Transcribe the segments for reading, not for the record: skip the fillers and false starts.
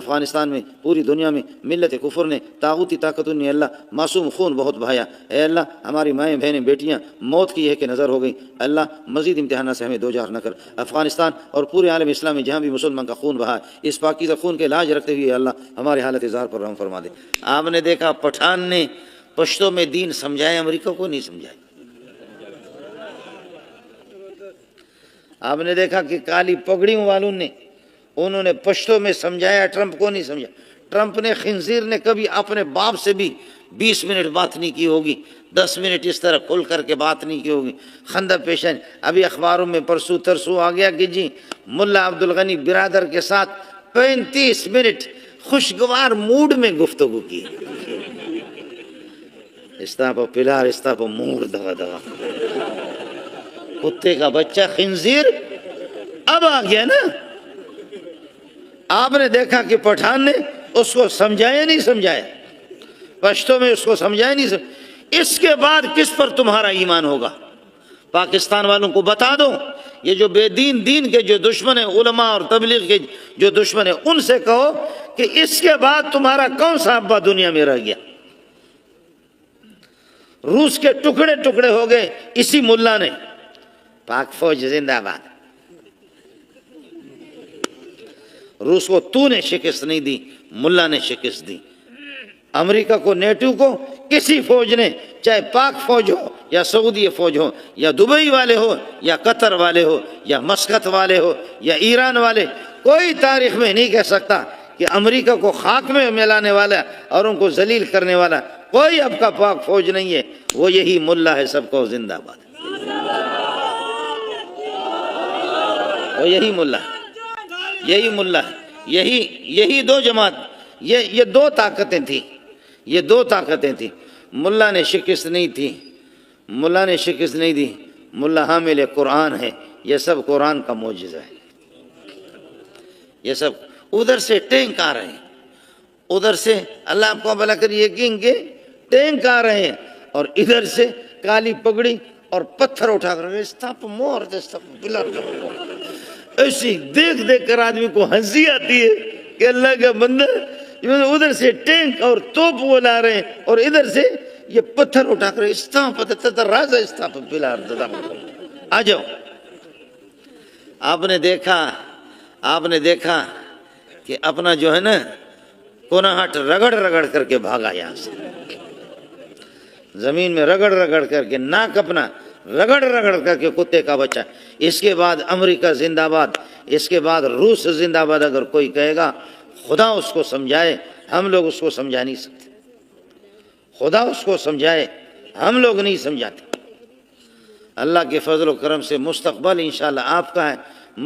افغانستان میں پوری دنیا میں ملت کفر نے طاغوتی طاقتوں نے اللہ معصوم خون بہت بہایا۔ اے اللہ ہماری مائیں بہنیں بیٹیاں موت کی ایک نظر ہو گئی، اللہ مزید امتحانات سے ہمیں دوچار نہ کر۔ افغانستان اور پورے عالم اسلام میں جہاں بھی مسلمان کا خون بہا ہے، اس پاکیزہ خون کے لاج رکھتے ہوئے اللہ ہمارے حالت اظہار پر رحم فرما دے۔ آپ نے دیکھا پٹھان نے پشتوں میں دین سمجھایا، امریکہ کو نہیں سمجھایا۔ آپ نے دیکھا کہ کالی پگڑیوں والوں نے انہوں نے پشتوں میں سمجھایا، ٹرمپ کو نہیں سمجھا۔ ٹرمپ نے خنزیر نے کبھی اپنے باپ سے بھی 20 منٹ بات نہیں کی ہوگی، 10 منٹ اس طرح کھل کر کے بات نہیں کی ہوگی۔ خندق پیشن ابھی اخباروں میں پرسوں ترسوں آ گیا کہ جی ملا عبدالغنی برادر کے ساتھ 35 منٹ خوشگوار موڈ میں گفتگو کی۔ استاپو پلار استاپو مور دغا دغا، کتے کا بچہ خنزیر اب آ گیا نا۔ آپ نے دیکھا کہ پٹھان نے اس کو سمجھایا نہیں سمجھایا، پشتوں میں اس کو سمجھایا نہیں سمجھایا۔ اس کے بعد کس پر تمہارا ایمان ہوگا؟ پاکستان والوں کو بتا دو، یہ جو بے دین کے جو دشمن ہیں، علماء اور تبلیغ کے جو دشمن ہیں، ان سے کہو کہ اس کے بعد تمہارا کون سا ابا دنیا میں رہ گیا؟ روس کے ٹکڑے ٹکڑے ہو گئے اسی ملا نے۔ پاک فوج زندہ باد۔ روس کو تو نے شکست نہیں دی، ملا نے شکست دی۔ امریکہ کو، نیٹو کو کسی فوج نے، چاہے پاک فوج ہو یا سعودی فوج ہو یا دبئی والے ہو یا قطر والے ہو یا مسقط والے ہو یا ایران والے، کوئی تاریخ میں نہیں کہہ سکتا کہ امریکہ کو خاک میں ملانے والا اور ان کو ذلیل کرنے والا کوئی اب کا پاک فوج نہیں ہے۔ وہ یہی ملا ہے، سب کو زندہ باد۔ وہ یہی ملا ہے، یہی ملا ہے، یہی دو جماعت، یہ دو طاقتیں تھیں، یہ دو طاقتیں تھیں۔ ملا نے شکست نہیں تھی، ملا نے شکست نہیں دی۔ ملا حامل قرآن ہے، یہ سب قرآن کا معجزہ ہے۔ یہ سب ادھر سے ٹینک آ رہے ہیں، ادھر سے اللہ آپ کو بھلا کر یقین کے ٹینک آ رہے ہیں، اور ادھر سے کالی پگڑی اور پتھر اٹھا کر ایسی دیکھ کر آدمی کو ہنسی آتی ہے کہ اللہ کا بندہ، ادھر سے ٹینک اور توپ وہ لا رہے ہیں اور ادھر سے یہ پتھر اٹھا کر آ جاؤ۔ آپ نے دیکھا کہ اپنا جو ہے نا کونہٹ رگڑ کر کے بھاگا، یہاں سے زمین میں رگڑ کر کے، ناک اپنا رگڑ کر کے کتے کا بچہ۔ اس کے بعد امریکہ زندہ باد، اس کے بعد روس زندہ باد اگر کوئی کہے گا، خدا اس کو سمجھائے، ہم لوگ اس کو سمجھا نہیں سکتے۔ خدا اس کو سمجھائے، ہم لوگ نہیں سمجھاتے۔ اللہ کے فضل و کرم سے مستقبل انشاءاللہ آپ کا ہے۔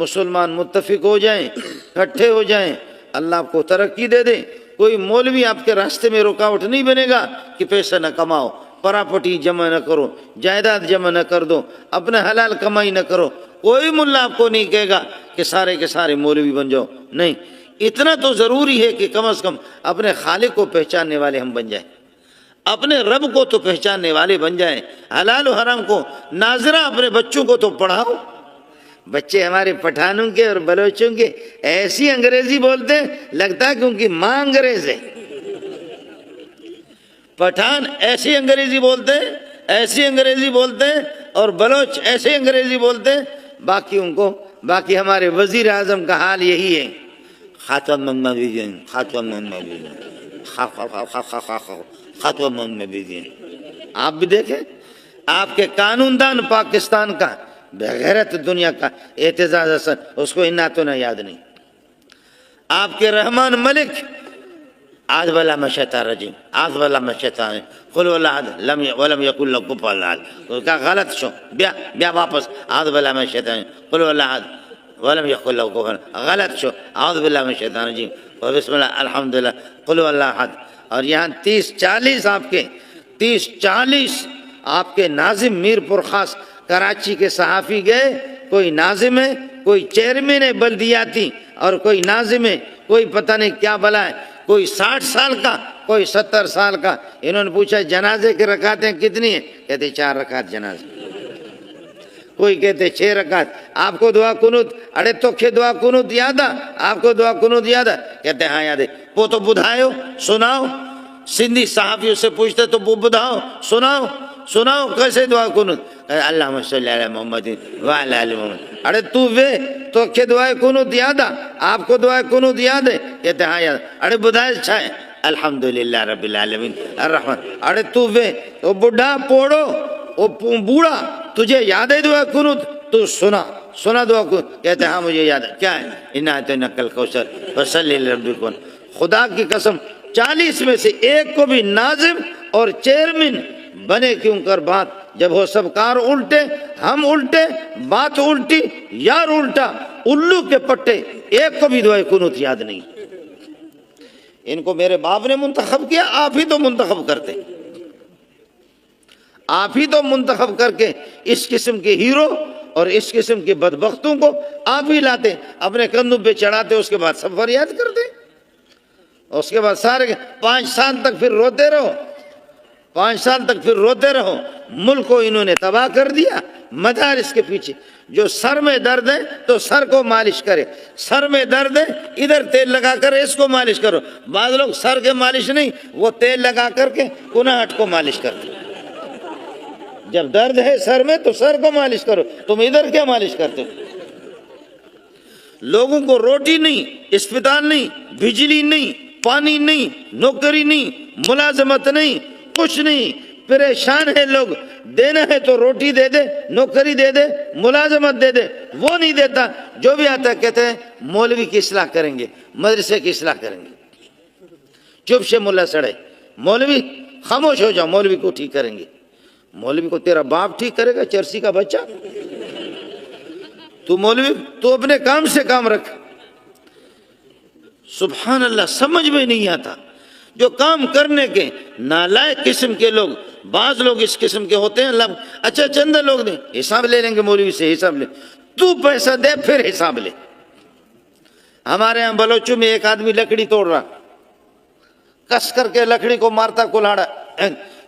مسلمان متفق ہو جائیں، اکٹھے ہو جائیں، اللہ آپ کو ترقی دے دے۔ کوئی مولوی آپ کے راستے میں رکاوٹ نہیں بنے گا کہ پیسہ نہ کماؤ، پراپرٹی جمع نہ کرو، جائیداد جمع نہ کر دو، اپنا حلال کمائی نہ کرو۔ کوئی ملا آپ کو نہیں کہے گا کہ سارے کے سارے مولوی بن جاؤ، نہیں۔ اتنا تو ضروری ہے کہ کم از کم اپنے خالق کو پہچاننے والے ہم بن جائیں، اپنے رب کو تو پہچاننے والے بن جائیں۔ حلال و حرام کو ناظرہ اپنے بچوں کو تو پڑھاؤ۔ بچے ہمارے پٹھانوں کے اور بلوچوں کے ایسی انگریزی بولتے ہیں، لگتا ہے کہ ان کی ماں انگریز ہے۔ پٹھان ایسی انگریزی بولتے ہیں، ایسی انگریزی بولتے ہیں، اور بلوچ ایسی انگریزی بولتے ہیں۔ باقی ہمارے وزیر اعظم کا حال یہی ہے، خاتون آپ بھی دیکھیں، آپ کے قانون دان پاکستان کا بغیرت دنیا کا اعتزاز حسن، اس کو اناتوں نہ یاد نہیں۔ آپ کے رحمان ملک، آج والا میں شیطان رجیم، آج والا میں شیطان قل واللہ احد ولم یکن لہ کفوا احد، اس کا غلط شو بیا واپس، آج والا میں شیطان قل واللہ احد ولم یکن لہ کفوا احد، غلط شو، اعوذ باللہ من الشیطان الرجیم و بسم اللہ الحمدللہ قل واللہ احد۔ اور یہاں 30-40 آپ کے ناظم میر پرخاص کراچی کے صحافی گئے، کوئی ناظم ہے، کوئی چیئرمین ہے بلدیاتی، اور کوئی ناظم ہے، کوئی پتہ نہیں کیا بلا ہے، کوئی 60 سال کا، کوئی 70 سال کا۔ انہوں نے پوچھا جنازے کی رکعتیں کتنی ہیں؟ کہتے 4 رکعت جنازے۔ کوئی کہتے 6 رکعت. آپ کو دعا کنوت, اڑے تو کہ دعا کنوت یاد آ, آپ کو دعا کنوت یاد آ؟ کہتے ہاں یاد ہے. وہ تو بدھائیو سناؤ, سندھی صحافیوں سے پوچھتے تو وہ بدھاؤ سناؤ کیسے دعا کنوت. اللہم صلی علی محمد وعلی آل محمد. اڑے تو وے تو کہ دعا کنوت یاد آ, آپ کو دعا کنوت یاد ہے؟ کہتے ہاں یاد. اڑے بدھائے چھا ہے الحمدللہ رب العالمین الرحمن. اڑے تو وے تو بڈھا پوڑو وہ بوڑھا تجھے یاد ہے دعا کنوت, تو سنا دعا کنوت. کہتے ہاں مجھے یاد ہے. کیا ہے؟ انا اعطیناک الکوثر فصلی لربک وانحر. خدا کی قسم 40 میں سے ایک کو بھی ناظم اور چیئرمین بنے کیوں کر بات, جب ہو سب کار الٹے, ہم الٹے, بات الٹی, یار الٹا, الو کے پٹے, ایک کو بھی دعا کنوت یاد نہیں. ان کو میرے باپ نے منتخب کیا, آپ ہی تو منتخب کرتے, آپ ہی تو منتخب کر کے اس قسم کے ہیرو اور اس قسم کے بدبختوں کو آپ ہی لاتے, اپنے کندھوں پہ چڑھاتے, اس کے بعد سب فریاد کرتے, اس کے بعد سارے 5 سال تک پھر روتے رہو, 5 سال تک پھر روتے رہو. ملک کو انہوں نے تباہ کر دیا مدارس کے پیچھے. جو سر میں درد ہے تو سر کو مالش کرے, سر میں درد ہے ادھر تیل لگا کر اس کو مالش کرو. بعض لوگ سر کے مالش نہیں, وہ تیل لگا کر کے کناہٹ کو مالش کرتے. جب درد ہے سر میں تو سر کو مالش کرو, تم ادھر کیا مالش کرتے ہو؟ لوگوں کو روٹی نہیں, اسپتال نہیں, بجلی نہیں, پانی نہیں, نوکری نہیں, ملازمت نہیں, کچھ نہیں, پریشان ہے لوگ. دینا ہے تو روٹی دے دے, نوکری دے دے, ملازمت دے دے, وہ نہیں دیتا. جو بھی آتا ہے کہتے ہیں مولوی کی اصلاح کریں گے, مدرسے کی اصلاح کریں گے. چپ سے ملا سڑے, مولوی خاموش ہو جاؤ, مولوی کو ٹھیک کریں گے. مولوی کو تیرا باپ ٹھیک کرے گا, چرسی کا بچہ. تو مولوی تو اپنے کام سے کام رکھ. سبحان اللہ, سمجھ میں نہیں آتا. جو کام کرنے کے نالائق قسم کے لوگ, بعض لوگ اس قسم کے ہوتے ہیں. اللہ اچھا چندہ لوگ دیں, حساب لے لیں گے مولوی سے, حساب لے. تو پیسہ دے پھر حساب لے. ہمارے ہاں بلوچوں میں ایک آدمی لکڑی توڑ رہا, کس کر کے لکڑی کو مارتا کلاڑا,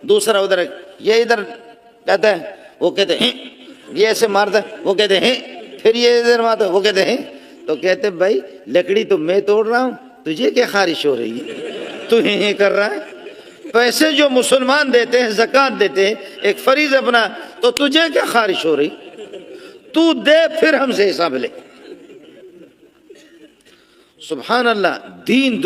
دوسرا ادھر یہ ادھر کہتا ہے, وہ کہتے ہیں یہ ایسے مارتا ہے, وہ کہتے ہیں پھر یہ ادھر مارتا ہے, وہ کہتے ہیں. تو کہتے بھائی لکڑی تو میں توڑ رہا ہوں, تجھے کیا خارش ہو رہی ہے, تو ہی کر رہا ہے. پیسے جو مسلمان دیتے ہیں, زکوٰۃ دیتے ہیں, ایک فریض اپنا, تو تجھے کیا خارش ہو رہی, تو دے پھر ہم سے حساب لے. سبحان اللہ. دین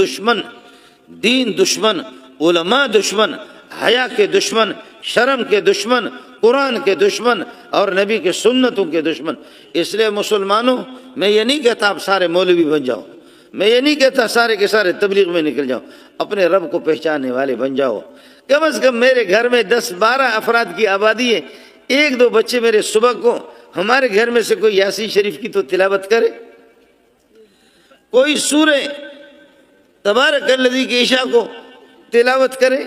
دشمن, علماء دشمن, حیا کے دشمن, شرم کے دشمن, قرآن کے دشمن اور نبی کے سنتوں کے دشمن. اس لیے مسلمانوں, میں یہ نہیں کہتا آپ سارے مولوی بن جاؤ, میں یہ نہیں کہتا سارے کے سارے تبلیغ میں نکل جاؤ, اپنے رب کو پہچاننے والے بن جاؤ. کم از کم میرے گھر میں 10-12 افراد کی آبادی ہے, 1-2 بچے میرے صبح کو ہمارے گھر میں سے کوئی یاسین شریف کی تو تلاوت کرے, کوئی سورہ تبارک الذی کی عشاء کو تلاوت کرے,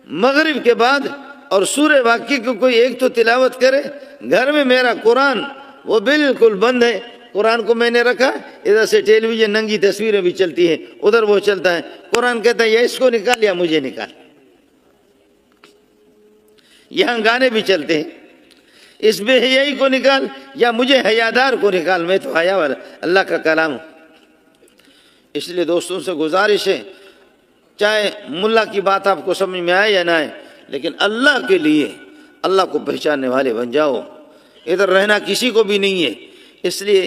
مغرب کے بعد اور سورہ واقعہ کو کوئی ایک تو تلاوت کرے. گھر میں میرا قرآن وہ بالکل بند ہے. قرآن کو میں نے رکھا, ادھر سے ٹیلی ویژن ننگی تصویریں بھی چلتی ہیں, ادھر وہ چلتا ہے. قرآن کہتا ہے یا اس کو نکال یا مجھے نکال. یہاں گانے بھی چلتے ہیں, اس بے حیائی کو نکال یا مجھے حیادار کو نکال, میں تو حیا والا اللہ کا کلام ہوں. اس لیے دوستوں سے گزارش ہے, چاہے ملا کی بات آپ کو سمجھ میں آئے یا نہ آئے, لیکن اللہ کے لیے اللہ کو پہچاننے والے بن جاؤ. ادھر رہنا کسی کو بھی نہیں ہے. اس لیے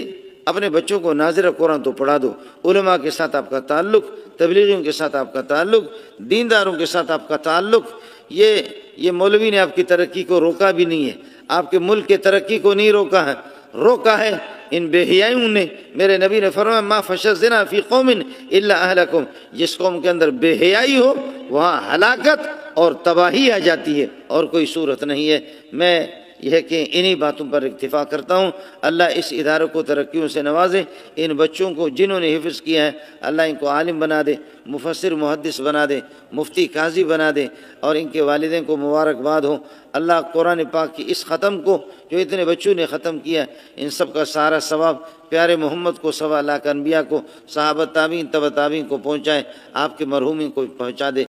اپنے بچوں کو ناظر قرآن تو پڑھا دو. علماء کے ساتھ آپ کا تعلق, تبلیغیوں کے ساتھ آپ کا تعلق, دینداروں کے ساتھ آپ کا تعلق. یہ مولوی نے آپ کی ترقی کو روکا بھی نہیں ہے, آپ کے ملک کے ترقی کو نہیں روکا ہے ان بے حیائیوں نے. میرے نبی نے فرمایا ما فشى الزنا فی قوم الا اہلکم, جس قوم کے اندر بے حیائی ہو وہاں ہلاکت اور تباہی آ جاتی ہے, اور کوئی صورت نہیں ہے. میں یہ کہ انہی باتوں پر اکتفا کرتا ہوں. اللہ اس اداروں کو ترقیوں سے نوازے. ان بچوں کو جنہوں نے حفظ کیا ہے اللہ ان کو عالم بنا دے, مفسر محدث بنا دے, مفتی قاضی بنا دے, اور ان کے والدین کو مبارکباد ہو. اللہ قرآن پاک کی اس ختم کو جو اتنے بچوں نے ختم کیا, ان سب کا سارا ثواب پیارے محمد کو, 1.25 لاکھ انبیاء کو, صحابہ تابعین تبع تابعین کو پہنچائے, آپ کے مرحومین کو پہنچا دے.